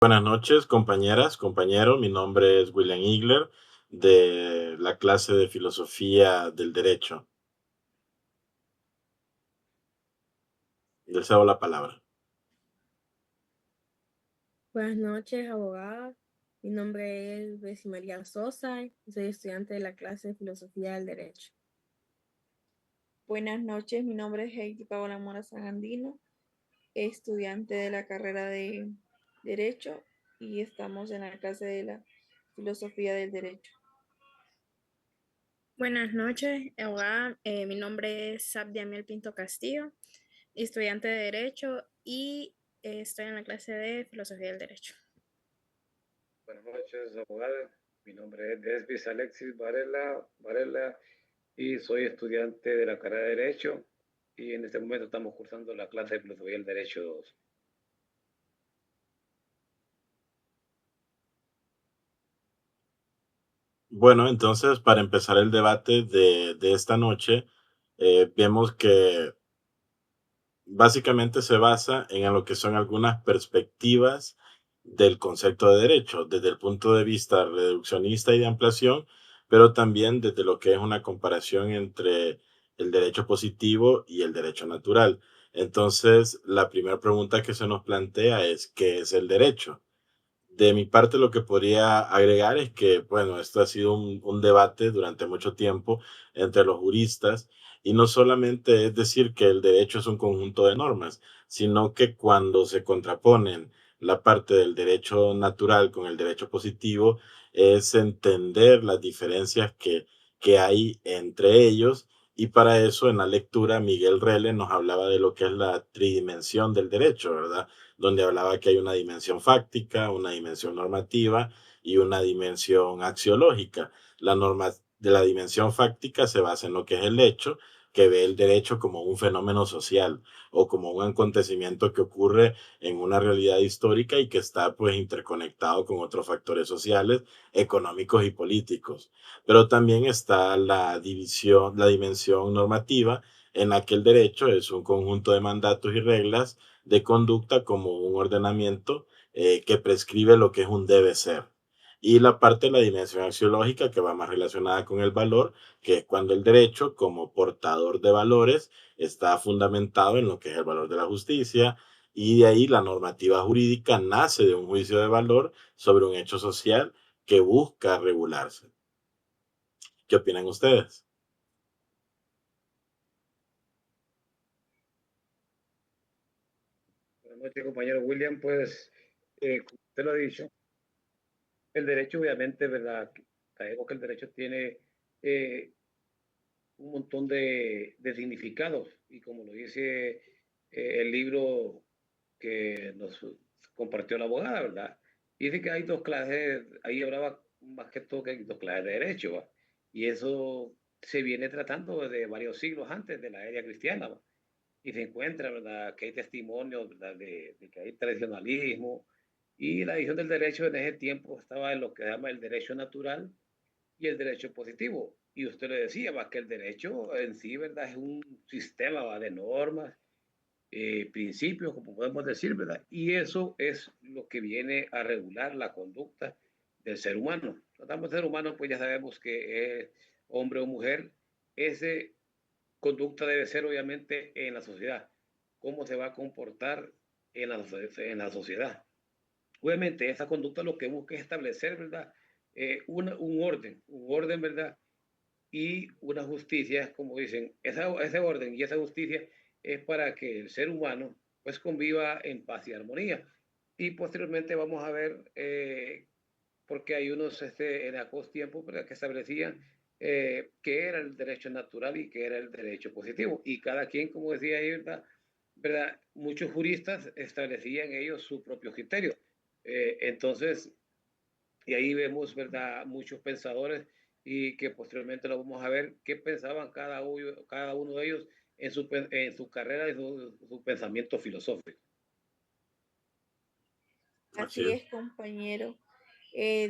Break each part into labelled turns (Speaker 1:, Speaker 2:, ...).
Speaker 1: Buenas noches, compañeras, compañeros. Mi nombre es William Igler, de la clase de Filosofía del Derecho. Les cedo la palabra.
Speaker 2: Buenas noches, abogada. Mi nombre es Bessie María Sosa y soy estudiante de la clase de Filosofía del Derecho. Buenas noches, mi nombre es Heidi Paola Mora Sagandino, estudiante de la carrera de Derecho y estamos en la clase de la Filosofía del Derecho.
Speaker 3: Buenas noches, abogada. Mi nombre es Sabdia Miel Pinto Castillo, estudiante de Derecho y estoy en la clase de Filosofía del Derecho.
Speaker 4: Buenas noches, abogada. Mi nombre es Desvis Alexis Varela y soy estudiante de la carrera de Derecho y en este momento estamos cursando la clase de Filosofía del Derecho 2.
Speaker 1: Bueno, entonces, para empezar el debate de esta noche, vemos que básicamente se basa en lo que son algunas perspectivas del concepto de derecho, desde el punto de vista reduccionista y de ampliación, pero también desde lo que es una comparación entre el derecho positivo y el derecho natural. Entonces, la primera pregunta que se nos plantea es, ¿qué es el derecho? De mi parte, lo que podría agregar es que, bueno, esto ha sido un debate durante mucho tiempo entre los juristas y no solamente es decir que el derecho es un conjunto de normas, sino que cuando se contraponen la parte del derecho natural con el derecho positivo, es entender las diferencias que hay entre ellos. Y para eso, en la lectura, Miguel Rele nos hablaba de lo que es la tridimensión del derecho, ¿verdad? Donde hablaba que hay una dimensión fáctica, una dimensión normativa y una dimensión axiológica. La norma de la dimensión fáctica se basa en lo que es el hecho, que ve el derecho como un fenómeno social o como un acontecimiento que ocurre en una realidad histórica y que está pues interconectado con otros factores sociales, económicos y políticos. Pero también está la dimensión normativa, en la que el derecho es un conjunto de mandatos y reglas de conducta como un ordenamiento que prescribe lo que es un debe ser. Y la parte de la dimensión axiológica que va más relacionada con el valor, que es cuando el derecho como portador de valores está fundamentado en lo que es el valor de la justicia, y de ahí la normativa jurídica nace de un juicio de valor sobre un hecho social que busca regularse. ¿Qué opinan ustedes?
Speaker 4: Buenas noches, compañero William. Pues, como usted lo ha dicho, el derecho obviamente, ¿verdad? Sabemos que el derecho tiene eh, un montón de significados y como lo dice el libro que nos compartió la abogada, ¿verdad? Dice que hay dos clases, ahí hablaba más que todo que hay dos clases de derecho, ¿va? Y eso se viene tratando desde varios siglos antes de la era cristiana, ¿va? Y se encuentra, ¿verdad? Que hay testimonios, ¿verdad? De que hay tradicionalismo y la visión del derecho en ese tiempo estaba en lo que se llama el derecho natural y el derecho positivo. Y usted le decía, ¿va? Que el derecho en sí, ¿verdad? Es un sistema, ¿va? De normas, principios, como podemos decir, ¿verdad? Y eso es lo que viene a regular la conducta del ser humano. Tratamos de ser humano, pues ya sabemos que es hombre o mujer. Ese conducta debe ser obviamente en la sociedad. Cómo se va a comportar en la sociedad. Obviamente, esa conducta lo que busca es establecer, ¿verdad? Un orden, ¿verdad? Y una justicia, como dicen, ese orden y esa justicia es para que el ser humano pues conviva en paz y armonía. Y posteriormente vamos a ver, porque hay unos en aquellos tiempos que establecían qué era el derecho natural y qué era el derecho positivo. Y cada quien, como decía ahí, ¿verdad? ¿Verdad? Muchos juristas establecían ellos su propio criterio. Entonces, y ahí vemos, ¿verdad? Muchos pensadores y que posteriormente lo vamos a ver qué pensaban cada uno de ellos en su carrera y su pensamiento filosófico.
Speaker 1: Así
Speaker 2: Así
Speaker 1: es.
Speaker 2: es, compañero.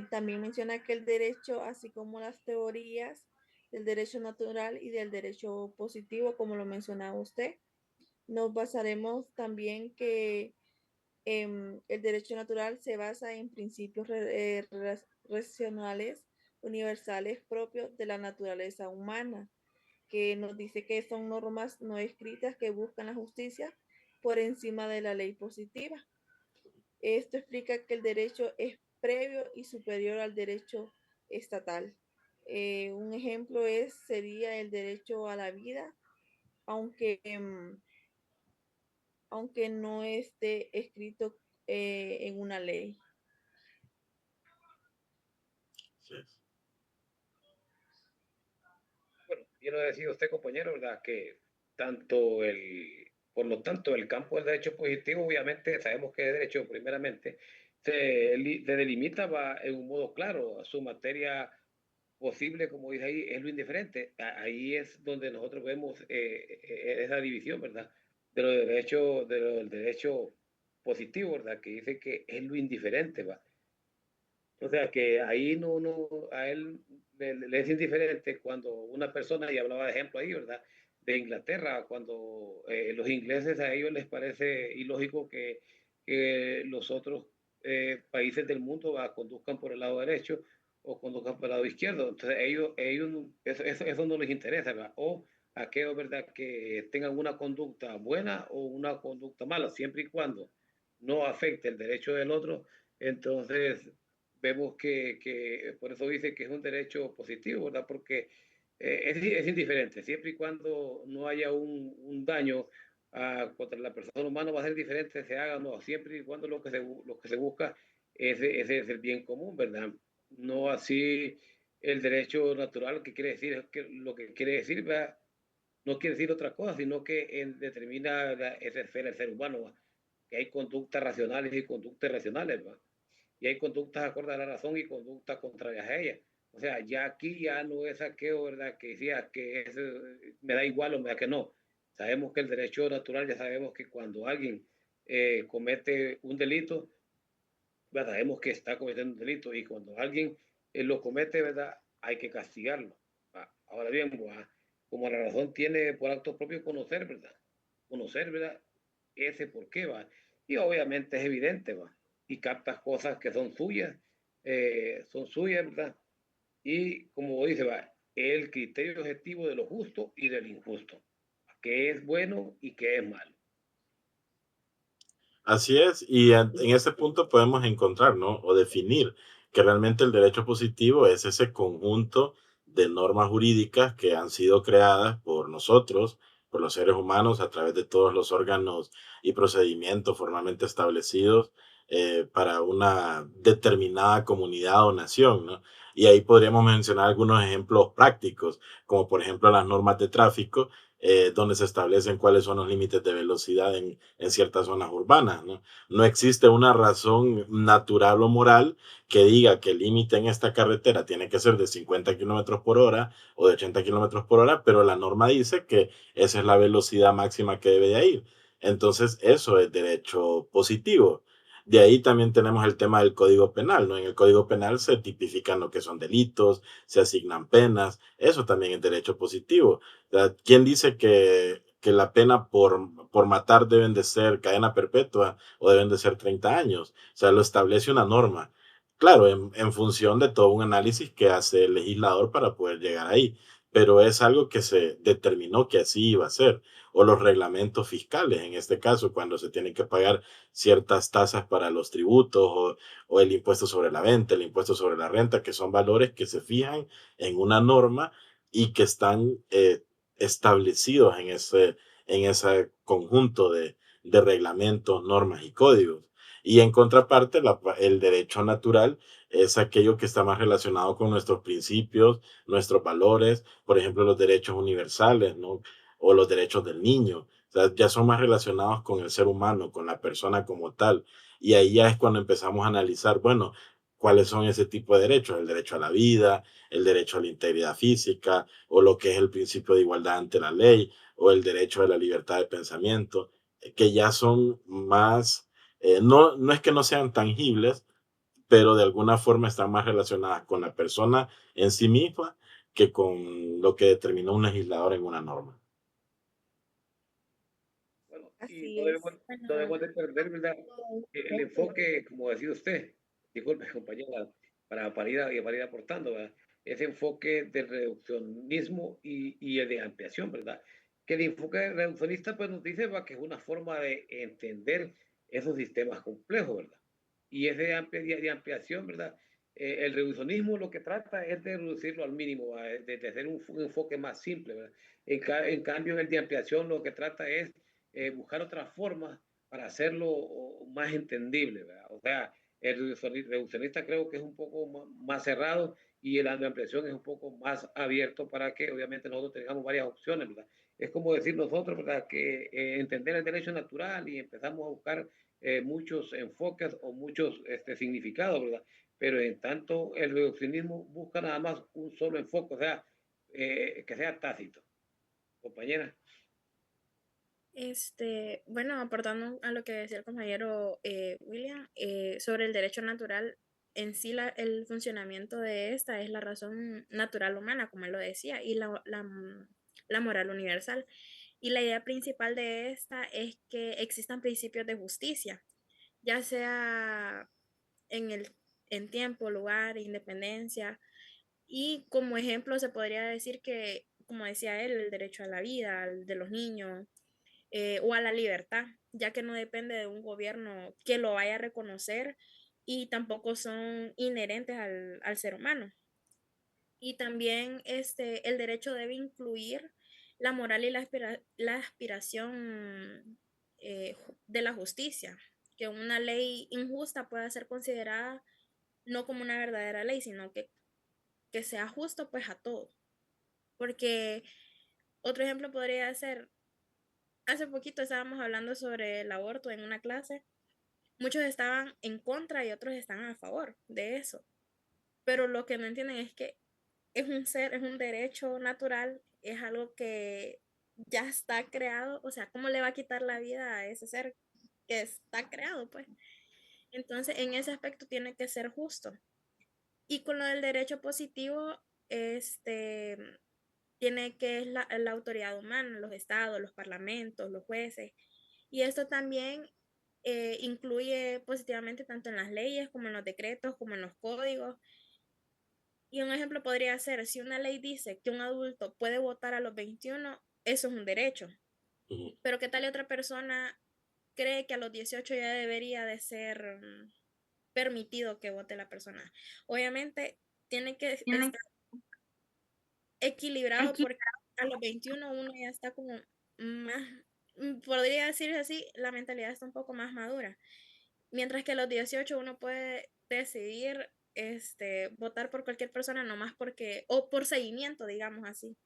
Speaker 2: También menciona que el derecho, así como las teorías del derecho natural y del derecho positivo, como lo mencionaba usted, nos basaremos también que El derecho natural se basa en principios racionales universales propios de la naturaleza humana, que nos dice que son normas no escritas que buscan la justicia por encima de la ley positiva. Esto explica que el derecho es previo y superior al derecho estatal. Un ejemplo sería el derecho a la vida, aunque, aunque no esté escrito en una ley.
Speaker 1: Así es.
Speaker 4: Bueno, bien lo decía usted, compañero, ¿verdad? Que por lo tanto, el campo del derecho positivo, obviamente, sabemos que el derecho, primeramente, se delimita va, en un modo claro a su materia posible, como dice ahí, es lo indiferente. Ahí es donde nosotros vemos esa división, ¿verdad? Del derecho positivo, ¿verdad? Que dice que es lo indiferente, ¿va? O sea que ahí a él le es indiferente cuando una persona, y hablaba de ejemplo ahí, ¿verdad? De Inglaterra, cuando los ingleses a ellos les parece ilógico que los otros países del mundo conduzcan por el lado derecho o conduzcan por el lado izquierdo. Entonces eso no les interesa, ¿verdad? O aquellos, ¿verdad? Que tengan una conducta buena o una conducta mala, siempre y cuando no afecte el derecho del otro. Entonces, vemos que por eso dice que es un derecho positivo, ¿verdad? Porque es indiferente, siempre y cuando no haya un daño contra la persona humana va a ser diferente, se haga o no, siempre y cuando lo que se busca ese es el bien común, ¿verdad? No así el derecho natural, que quiere decir, que lo que quiere decir, ¿verdad? No quiere decir otra cosa, sino que determina esa esfera del ser humano, ¿verdad? Que hay conductas racionales y conductas irracionales, ¿verdad? Y hay conductas acorde a la razón y conductas contrarias a ella. O sea, ya aquí ya no es aquello, ¿verdad? Que decía que me da igual o me da que no. Sabemos que el derecho natural, ya sabemos que cuando alguien comete un delito, ¿verdad? Sabemos que está cometiendo un delito y cuando alguien lo comete, ¿verdad? Hay que castigarlo. ¿Va? Ahora bien, ¿va? Como la razón tiene por actos propios conocer, ¿verdad? Conocer, ¿verdad? Ese por qué, ¿va? Y obviamente es evidente, ¿va? Y captas cosas que son suyas, ¿verdad? Y como dice, ¿va? El criterio objetivo de lo justo y del injusto, qué es bueno y qué es malo.
Speaker 1: Así es, y en ese punto podemos encontrar, ¿no? O definir que realmente el derecho positivo es ese conjunto de normas jurídicas que han sido creadas por nosotros, por los seres humanos, a través de todos los órganos y procedimientos formalmente establecidos para una determinada comunidad o nación, ¿no? Y ahí podríamos mencionar algunos ejemplos prácticos, como por ejemplo las normas de tráfico, donde se establecen cuáles son los límites de velocidad en ciertas zonas urbanas, ¿no? No existe una razón natural o moral que diga que el límite en esta carretera tiene que ser de 50 kilómetros por hora o de 80 kilómetros por hora, pero la norma dice que esa es la velocidad máxima que debe de ir. Entonces, eso es derecho positivo. De ahí también tenemos el tema del Código Penal, ¿no? En el Código Penal se tipifican lo que son delitos, se asignan penas, eso también es derecho positivo. ¿Quién dice que la pena por matar deben de ser cadena perpetua o deben de ser 30 años? O sea, lo establece una norma. Claro, en función de todo un análisis que hace el legislador para poder llegar ahí, pero es algo que se determinó que así iba a ser. O los reglamentos fiscales, en este caso, cuando se tienen que pagar ciertas tasas para los tributos o el impuesto sobre la venta, el impuesto sobre la renta, que son valores que se fijan en una norma y que están establecidos en ese conjunto de reglamentos, normas y códigos. Y en contraparte, el derecho natural es aquello que está más relacionado con nuestros principios, nuestros valores, por ejemplo, los derechos universales, ¿no? O los derechos del niño. O sea, ya son más relacionados con el ser humano, con la persona como tal. Y ahí ya es cuando empezamos a analizar, bueno, cuáles son ese tipo de derechos, el derecho a la vida, el derecho a la integridad física, o lo que es el principio de igualdad ante la ley, o el derecho a la libertad de pensamiento, que ya son más, no es que no sean tangibles, pero de alguna forma están más relacionadas con la persona en sí misma que con lo que determinó un legislador en una norma.
Speaker 4: Bueno, Y
Speaker 2: Así es.
Speaker 4: no
Speaker 3: Bueno,
Speaker 4: debemos de perder, ¿verdad? El enfoque, como decía usted, disculpe, compañera, para ir aportando, ¿verdad? Ese enfoque del reduccionismo y el de ampliación, ¿verdad? Que el enfoque reduccionista pues, nos dice ¿va? Que es una forma de entender esos sistemas complejos, ¿verdad? Y ese de ampliación, ¿verdad? El reduccionismo lo que trata es de reducirlo al mínimo, ¿verdad? De hacer un enfoque más simple, ¿verdad? En cambio, el de ampliación lo que trata es buscar otras formas para hacerlo más entendible, ¿verdad? O sea, el reduccionista creo que es un poco más cerrado y el de ampliación es un poco más abierto para que obviamente nosotros tengamos varias opciones, ¿verdad? Es como decir nosotros, ¿verdad? Que entender el derecho natural y empezamos a buscar muchos enfoques o muchos significados, ¿verdad? Pero en tanto el reduccionismo busca nada más un solo enfoque, o sea, que sea tácito. Compañera.
Speaker 3: bueno, aportando a lo que decía el compañero William, sobre el derecho natural, en sí el funcionamiento de esta es la razón natural humana, como él lo decía, y la moral universal. Y la idea principal de esta es que existan principios de justicia, ya sea en en tiempo, lugar, independencia. Y como ejemplo se podría decir que, como decía él, el derecho a la vida, al de los niños, o a la libertad, ya que no depende de un gobierno que lo vaya a reconocer y tampoco son inherentes al ser humano. Y también el derecho debe incluir la moral y la aspiración de la justicia, que una ley injusta pueda ser considerada no como una verdadera ley, sino que sea justo pues a todos. Porque otro ejemplo podría ser, hace poquito estábamos hablando sobre el aborto en una clase. Muchos estaban en contra y otros estaban a favor de eso. Pero lo que no entienden es que es un derecho natural, es algo que ya está creado. O sea, ¿cómo le va a quitar la vida a ese ser que está creado, pues? Entonces, en ese aspecto tiene que ser justo. Y con lo del derecho positivo, este, tiene que es la autoridad humana, los estados, los parlamentos, los jueces. Y esto también incluye positivamente tanto en las leyes como en los decretos, como en los códigos. Y un ejemplo podría ser, si una ley dice que un adulto puede votar a los 21, eso es un derecho.
Speaker 1: Ujú.
Speaker 3: Pero ¿qué tal otra persona cree que a los 18 ya debería de ser permitido que vote la persona? Obviamente tiene que estar equilibrado porque a los 21 uno ya está como más, podría decirse así, la mentalidad está un poco más madura. Mientras que a los 18 uno puede decidir votar por cualquier persona nomás porque, o por seguimiento, digamos así.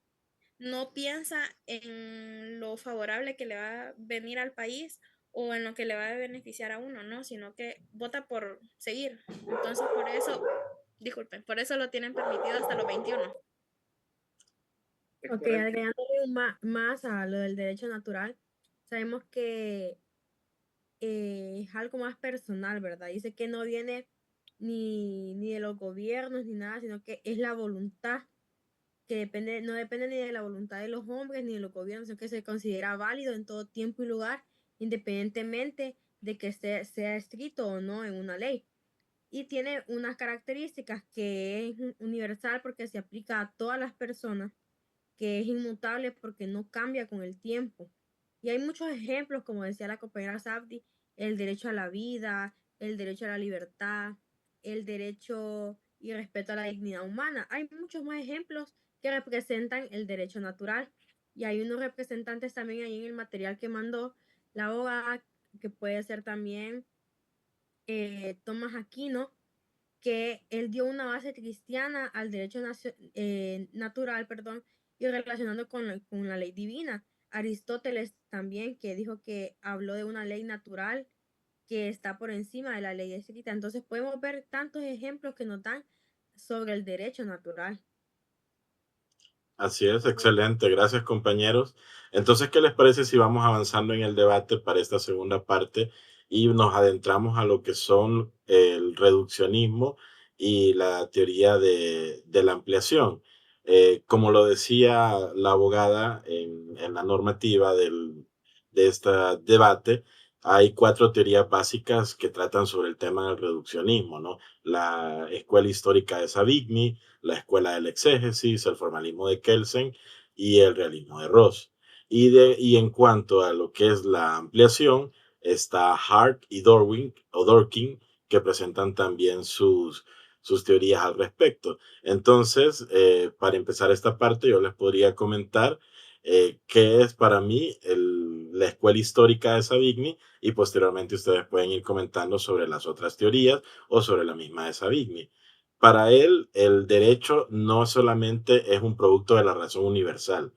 Speaker 3: No piensa en lo favorable que le va a venir al país o en lo que le va a beneficiar a uno, ¿no? Sino que vota por seguir. Entonces, por eso, disculpen, por eso lo tienen permitido hasta los 21.
Speaker 4: Es
Speaker 5: Ok,
Speaker 4: correcto.
Speaker 5: agregándole más a lo del derecho natural, sabemos que es algo más personal, ¿verdad? Dice que no viene ni de los gobiernos ni nada, sino que es la voluntad, que depende, no depende ni de la voluntad de los hombres ni de los gobiernos, sino que se considera válido en todo tiempo y lugar, independientemente de que sea escrito o no en una ley. Y tiene unas características que es universal porque se aplica a todas las personas, que es inmutable porque no cambia con el tiempo. Y hay muchos ejemplos, como decía la compañera Sabdi, el derecho a la vida, el derecho a la libertad, el derecho y respeto a la dignidad humana. Hay muchos más ejemplos que representan el derecho natural. Y hay unos representantes también ahí en el material que mandó la abogada, que puede ser también Tomás Aquino, que él dio una base cristiana al derecho natural, perdón, y relacionando con la ley divina. Aristóteles también, que dijo que habló de una ley natural que está por encima de la ley escrita. Entonces podemos ver tantos ejemplos que nos dan sobre el derecho natural.
Speaker 1: Así es, excelente. Gracias, compañeros. Entonces, ¿qué les parece si vamos avanzando en el debate para esta segunda parte y nos adentramos a lo que son el reduccionismo y la teoría de la ampliación? Como lo decía la abogada en la normativa este debate, hay 4 teorías básicas que tratan sobre el tema del reduccionismo, ¿no? La escuela histórica de Savigny, la escuela del exégesis, el formalismo de Kelsen y el realismo de Ross. Y en cuanto a lo que es la ampliación, está Hart y Dworkin, que presentan también sus teorías al respecto. Entonces, para empezar esta parte, yo les podría comentar qué es para mí la escuela histórica de Savigny, y posteriormente ustedes pueden ir comentando sobre las otras teorías o sobre la misma de Savigny. Para él, el derecho no solamente es un producto de la razón universal,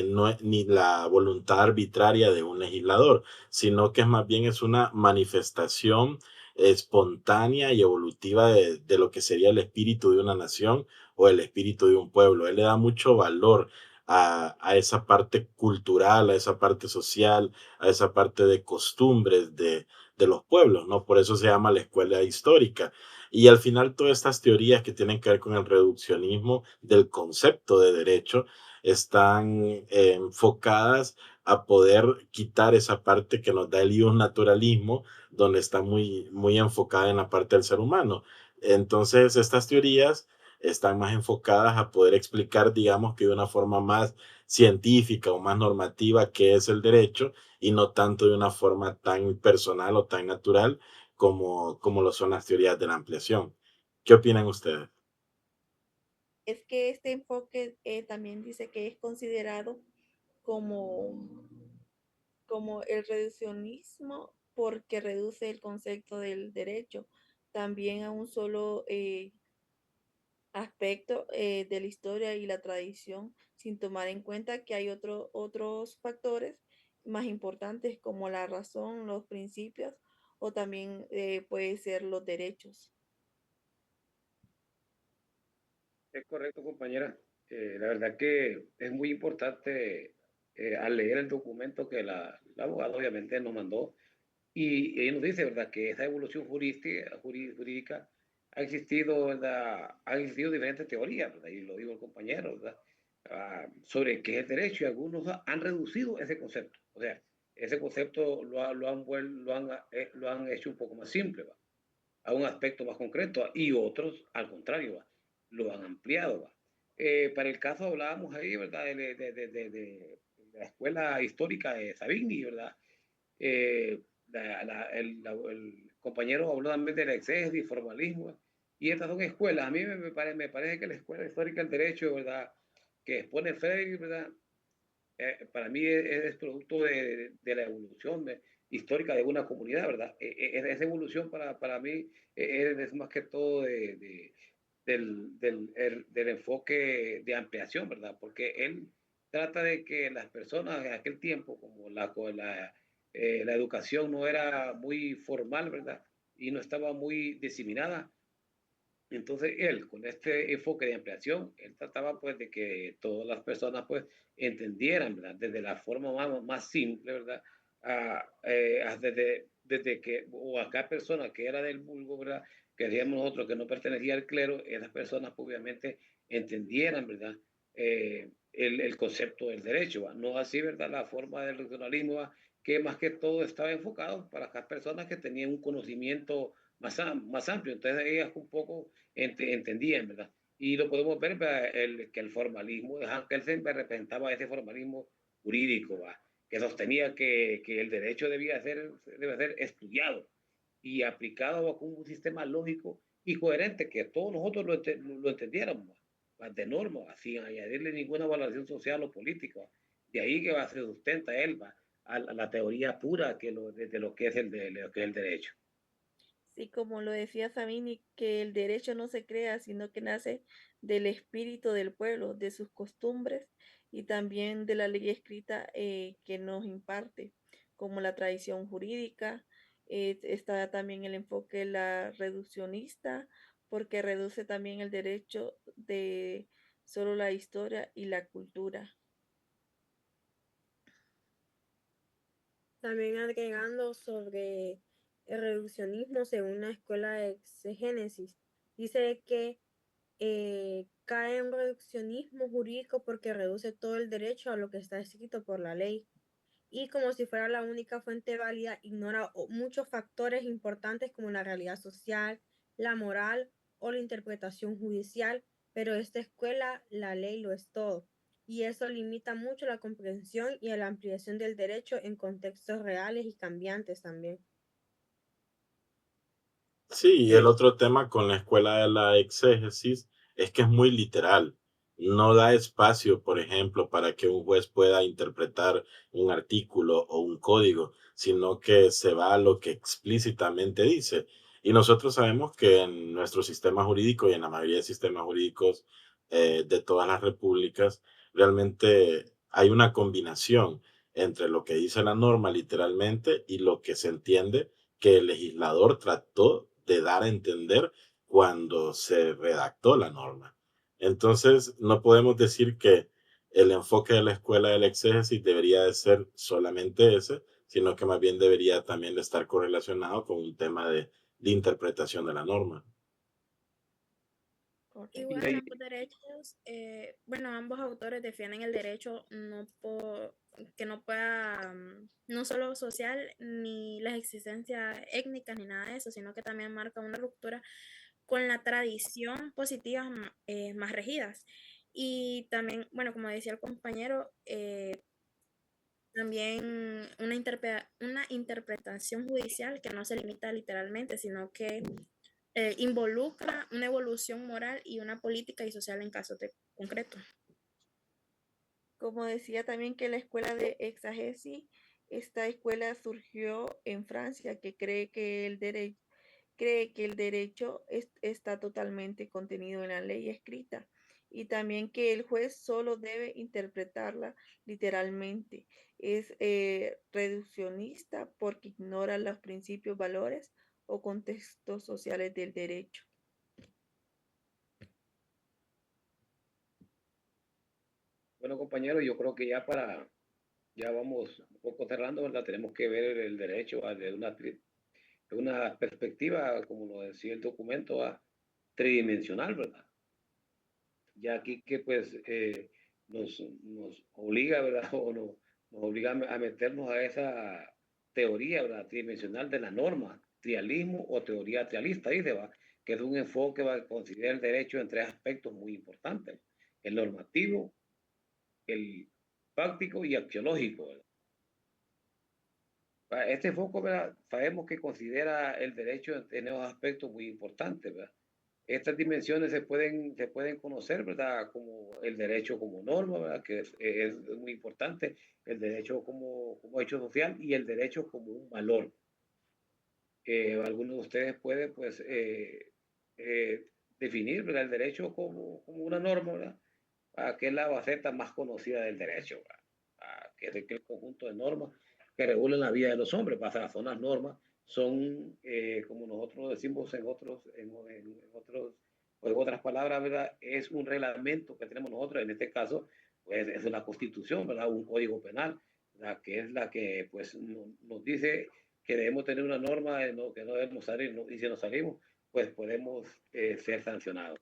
Speaker 1: no es ni la voluntad arbitraria de un legislador, sino que más bien es una manifestación espontánea y evolutiva de lo que sería el espíritu de una nación o el espíritu de un pueblo. Él le da mucho valor a esa parte cultural, a esa parte social, a esa parte de costumbres de los pueblos, ¿no? Por eso se llama la escuela histórica. Y al final todas estas teorías que tienen que ver con el reduccionismo del concepto de derecho están enfocadas a poder quitar esa parte que nos da el naturalismo, donde está muy enfocada en la parte del ser humano. Entonces, estas teorías están más enfocadas a poder explicar, digamos, que de una forma más científica o más normativa qué es el derecho, y no tanto de una forma tan personal o tan natural como lo son las teorías de la ampliación. ¿Qué opinan ustedes?
Speaker 2: Es que este enfoque también dice que es considerado como, como el reduccionismo porque reduce el concepto del derecho también a un solo aspecto de la historia y la tradición, sin tomar en cuenta que hay otros factores más importantes como la razón, los principios o también puede ser los derechos.
Speaker 4: Es correcto, compañera. La verdad que es muy importante al leer el documento que la abogada obviamente nos mandó y ella nos dice, ¿verdad?, que esa evolución jurídica ha existido, ¿verdad? Han existido diferentes teorías, ¿verdad? Y lo digo el compañero, ¿verdad? Sobre qué es el derecho, y algunos han reducido ese concepto. O sea, ese concepto lo han hecho un poco más simple, ¿va? A un aspecto más concreto, y otros, al contrario, ¿va? Lo han ampliado. ¿Va? Para el caso hablábamos ahí, ¿verdad? De la escuela histórica de Savigny, ¿verdad? Eh, el compañero habló también del exceso y formalismo, y estas son escuelas. A mí me parece que la escuela histórica del derecho, ¿verdad?, que expone Freire, ¿verdad?, para mí es producto de la evolución histórica de una comunidad, ¿verdad? Esa evolución para mí es más que todo del enfoque de ampliación, ¿verdad? Porque él trata de que las personas en aquel tiempo, como la educación no era muy formal, ¿verdad? Y no estaba muy diseminada. Entonces él, con este enfoque de ampliación, él trataba pues de que todas las personas pues entendieran, ¿verdad? Desde la forma más simple, ¿verdad? Desde que, o acá persona que era del vulgo, ¿verdad? Que decíamos nosotros que no pertenecía al clero, esas personas pues, obviamente entendieran, ¿verdad? El concepto del derecho, ¿va? No así, ¿verdad? La forma del regionalismo, ¿va? Que más que todo estaba enfocado para las personas que tenían un conocimiento más amplio. Entonces ellas un poco entendían, ¿verdad? Y lo podemos ver, que el formalismo de Hans Kelsen representaba ese formalismo jurídico, ¿va? Que sostenía que el derecho debe ser estudiado y aplicado con un sistema lógico y coherente, que todos nosotros lo entendiéramos, ¿va? De norma, ¿va? Sin añadirle ninguna valoración social o política. ¿Va? De ahí que se sustenta él, ¿va? A la teoría pura de lo que es lo que es el derecho.
Speaker 2: Sí, como lo decía Sabini, que el derecho no se crea, sino que nace del espíritu del pueblo, de sus costumbres y también de la ley escrita que nos imparte, como la tradición jurídica. Está también el enfoque la reduccionista, porque reduce también el derecho de solo la historia y la cultura.
Speaker 5: También agregando sobre el reduccionismo según la escuela de exegénesis, dice que cae en reduccionismo jurídico porque reduce todo el derecho a lo que está escrito por la ley. y como si fuera la única fuente válida, ignora muchos factores importantes como la realidad social, la moral o la interpretación judicial, pero esta escuela, la ley lo es todo. Y eso limita mucho la comprensión y la ampliación del derecho en contextos reales y cambiantes también.
Speaker 1: Sí, y el otro tema con la escuela de la exégesis es que es muy literal. No da espacio, por ejemplo, para que un juez pueda interpretar un artículo o un código, sino que se va a lo que explícitamente dice. Y nosotros sabemos que en nuestro sistema jurídico y en la mayoría de sistemas jurídicos de todas las repúblicas, realmente hay una combinación entre lo que dice la norma literalmente y lo que se entiende que el legislador trató de dar a entender cuando se redactó la norma. Entonces, no podemos decir que el enfoque de la escuela del exégesis debería de ser solamente ese, sino que más bien debería también de estar correlacionado con un tema de interpretación de la norma.
Speaker 2: Correcto.
Speaker 3: Igual
Speaker 4: Y
Speaker 3: ambos derechos, bueno, ambos autores defienden el derecho que no pueda, no solo social, ni las existencias étnicas, ni nada de eso, sino que también marca una ruptura con la tradición positiva más regidas. Y también, bueno, como decía el compañero, también una interpretación judicial que no se limita literalmente, sino que involucra una evolución moral y una política y social en casos concretos.
Speaker 2: Como decía también que la escuela de exagesis, esta escuela surgió en Francia, que cree que el derecho está totalmente contenido en la ley escrita y también que el juez solo debe interpretarla literalmente. Es reduccionista porque ignora los principios, valores o contextos sociales del derecho.
Speaker 4: bueno, compañeros, yo creo que ya vamos un poco cerrando, ¿verdad? Tenemos que ver el derecho de una perspectiva, como lo decía el documento, tridimensional, ¿verdad? Ya aquí que pues nos obliga, ¿verdad? Nos obliga a meternos a esa teoría, ¿verdad? Tridimensional de la norma, trialismo o teoría trialista, dice, ¿va? Que es un enfoque que considera el derecho en tres aspectos muy importantes: el normativo, el práctico y axiológico, ¿verdad? Este enfoque, ¿verdad? Sabemos que considera el derecho en esos aspectos muy importantes, ¿verdad? Estas dimensiones se pueden conocer, ¿verdad? Como el derecho como norma, ¿verdad? Que es muy importante, el derecho como hecho social y el derecho como un valor. Algunos de ustedes pueden, pues, definir, ¿verdad? El derecho como una norma, ¿verdad? Que es la faceta más conocida del derecho, ¿verdad? Que es el conjunto de normas que regulan la vida de los hombres. Son las normas, son, como nosotros decimos o en otras palabras, ¿verdad? Es un reglamento que tenemos nosotros, en este caso, pues es una constitución, ¿verdad? Un código penal, ¿verdad? Que es la que, pues, nos dice que debemos tener una norma que no debemos salir, y si nos salimos, pues podemos ser sancionados.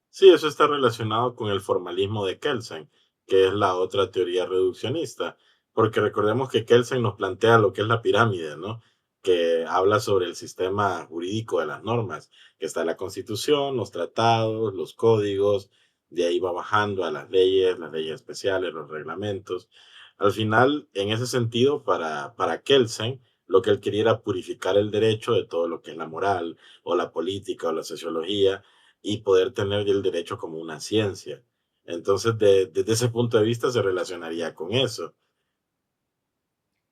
Speaker 1: Sí, eso está relacionado con el formalismo de Kelsen, que es la otra teoría reduccionista, porque recordemos que Kelsen nos plantea lo que es la pirámide, ¿no? Que habla sobre el sistema jurídico de las normas, que está la Constitución, los tratados, los códigos, de ahí va bajando a las leyes especiales, los reglamentos. Al final, en ese sentido, para Kelsen, lo que él quería era purificar el derecho de todo lo que es la moral, o la política, o la sociología, y poder tener el derecho como una ciencia. Entonces, desde ese punto de vista se relacionaría con eso.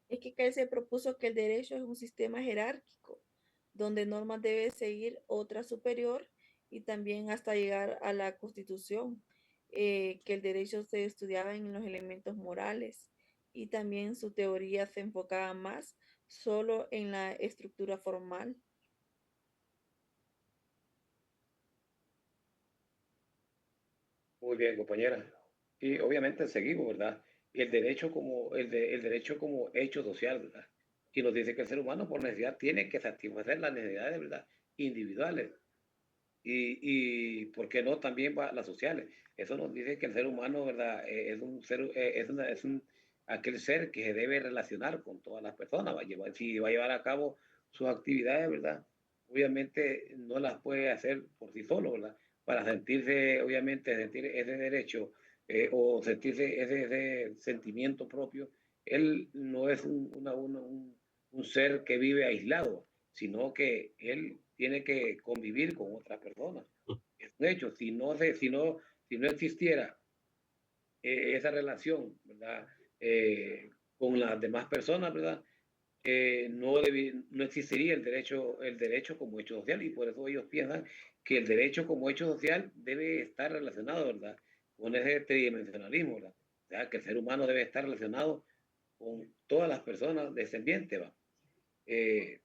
Speaker 2: Es que se propuso que el derecho es un sistema jerárquico, donde normas debe seguir otra superior y también hasta llegar a la Constitución, que el derecho se estudiaba en los elementos morales y también su teoría se enfocaba más solo en la estructura formal.
Speaker 4: Muy bien, compañera. Y obviamente seguimos, ¿verdad? Y el derecho el derecho como hecho social, ¿verdad? Y nos dice que el ser humano por necesidad tiene que satisfacer las necesidades, ¿verdad? Individuales. ¿Por qué no también las sociales? Eso nos dice que el ser humano, ¿verdad? Es un ser, es una, aquel ser que se debe relacionar con todas las personas, si va a llevar a cabo sus actividades, ¿verdad? Obviamente no las puede hacer por sí solo, ¿verdad? Para sentirse, obviamente, sentir ese derecho o sentirse ese sentimiento propio, él no es un ser que vive aislado, sino que él tiene que convivir con otras personas. Es un hecho, si no existiera esa relación, ¿verdad? Con las demás personas, ¿verdad? No existiría el derecho como hecho social y por eso ellos piensan que el derecho como hecho social debe estar relacionado, ¿verdad? Con ese tridimensionalismo, ¿verdad? O sea, que el ser humano debe estar relacionado con todas las personas descendientes, ¿va? Eh,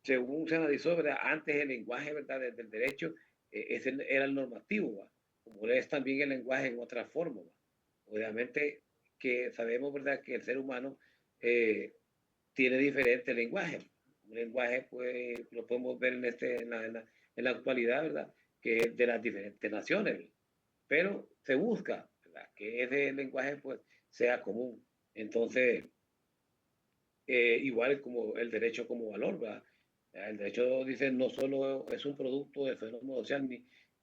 Speaker 4: Según se analizó, ¿verdad? Antes el lenguaje, ¿verdad? Del derecho, ese era el normativo, ¿va? Como es también el lenguaje en otra forma, ¿va? Obviamente que sabemos, ¿verdad? Que el ser humano tiene diferentes lenguajes. Un lenguaje, pues, lo podemos ver en la actualidad, ¿verdad? Que es de las diferentes naciones, ¿verdad? Pero se busca, ¿verdad? Que ese lenguaje, pues, sea común. Entonces, igual como el derecho como valor, ¿verdad? El derecho dice no solo es un producto del fenómeno social,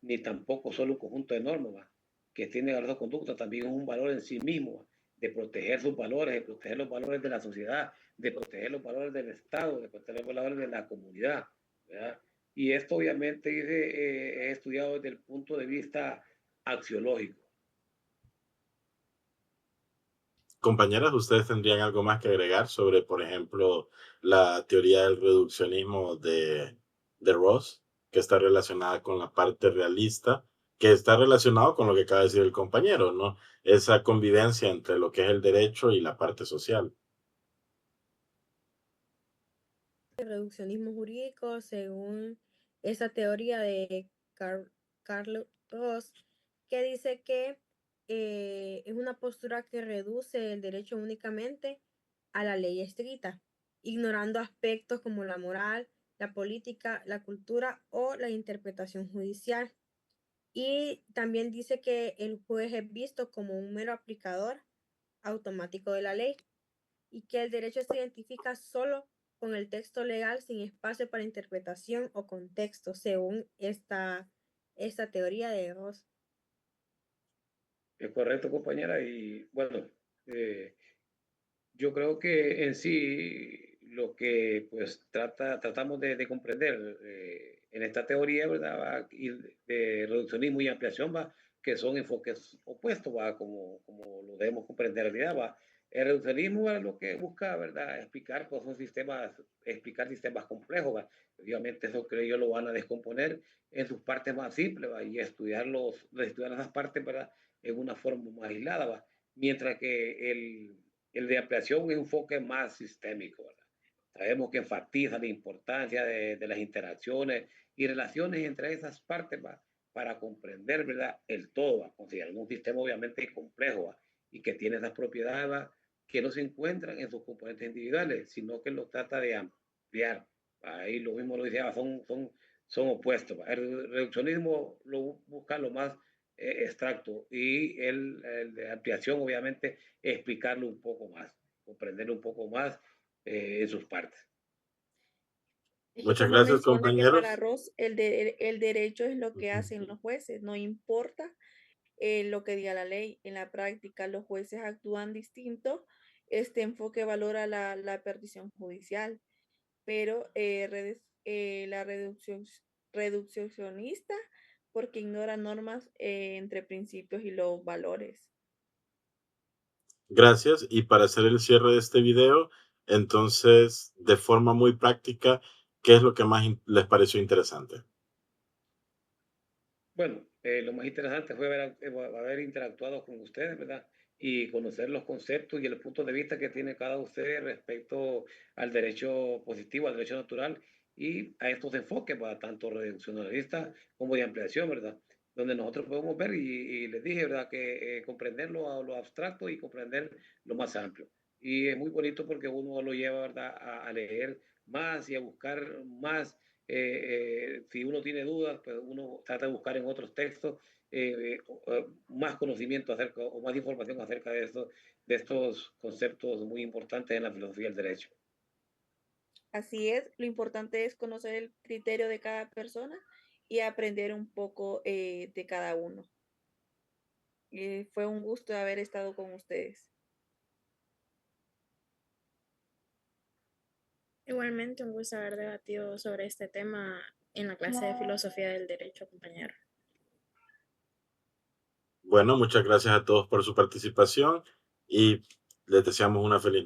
Speaker 4: ni tampoco solo un conjunto de normas, ¿verdad? Que tiene valor conducta, también es un valor en sí mismo, ¿verdad? De proteger sus valores, de proteger los valores de la sociedad, de proteger los valores del Estado, de proteger los valores de la comunidad, ¿verdad? Y esto obviamente dice, es estudiado desde el punto de vista axiológico.
Speaker 1: Compañeras, ¿ustedes tendrían algo más que agregar sobre, por ejemplo, la teoría del reduccionismo de Ross, que está relacionada con la parte realista, que está relacionado con lo que acaba de decir el compañero, ¿no? Esa convivencia entre lo que es el derecho y la parte social.
Speaker 5: El reduccionismo jurídico, según esa teoría de Carlos Ross, que dice que es una postura que reduce el derecho únicamente a la ley escrita, ignorando aspectos como la moral, la política, la cultura o la interpretación judicial. Y también dice que el juez es visto como un mero aplicador automático de la ley y que el derecho se identifica solo con el texto legal sin espacio para interpretación o contexto, según esta teoría de Ross.
Speaker 4: Es correcto, compañera. Y bueno, yo creo que en sí lo que pues tratamos de comprender en esta teoría, ¿verdad? Va, y de reduccionismo y ampliación, va, que son enfoques opuestos, va, como lo debemos comprender en realidad, va. El reduccionismo es lo que busca, ¿verdad? Explicar, pues, explicar sistemas complejos, va. Obviamente eso creo yo lo van a descomponer en sus partes más simples, va, y estudiar esas partes, ¿verdad? En una forma más aislada, va. Mientras que el de ampliación es un enfoque más sistémico, ¿verdad? Sabemos que enfatiza la importancia de las interacciones y relaciones entre esas partes, ¿va? Para comprender, ¿verdad? El todo, ¿va? Considerando un sistema obviamente complejo, ¿va? Y que tiene esas propiedades, ¿va? Que no se encuentran en sus componentes individuales, sino que lo trata de ampliar. ¿Va? Ahí lo mismo lo decía, son opuestos. ¿Va? El reduccionismo lo busca lo más extracto y el de ampliación obviamente explicarlo un poco más, comprenderlo un poco más en sus partes.
Speaker 2: Es que
Speaker 1: Muchas
Speaker 2: como
Speaker 1: gracias,
Speaker 2: menciona que para
Speaker 1: compañeros.
Speaker 2: Ross el derecho es lo que hacen los jueces, no importa lo que diga la ley. En la práctica, los jueces actúan distinto. Este enfoque valora la perdición judicial, pero la reduccionista porque ignora normas entre principios y los valores.
Speaker 1: Gracias. Y para hacer el cierre de este video, entonces, de forma muy práctica, ¿qué es lo que más les pareció interesante?
Speaker 4: Bueno, lo más interesante fue haber interactuado con ustedes, ¿verdad? Y conocer los conceptos y el punto de vista que tiene cada uno de ustedes respecto al derecho positivo, al derecho natural y a estos enfoques, ¿verdad? Tanto reduccionalistas como de ampliación, ¿verdad? Donde nosotros podemos ver y les dije, ¿verdad? Que comprender lo abstracto y comprender lo más amplio. Y es muy bonito porque uno lo lleva, ¿verdad? A leer más y a buscar más Si uno tiene dudas, pues uno trata de buscar en otros textos más conocimiento acerca o más información acerca de estos conceptos muy importantes en la filosofía del derecho.
Speaker 2: Así es, lo importante es conocer el criterio de cada persona y aprender un poco de cada uno. Fue un gusto haber estado con ustedes.
Speaker 3: Igualmente, un gusto haber debatido sobre este tema en la clase de filosofía del derecho, compañero.
Speaker 1: Bueno, muchas gracias a todos por su participación y les deseamos una feliz noche.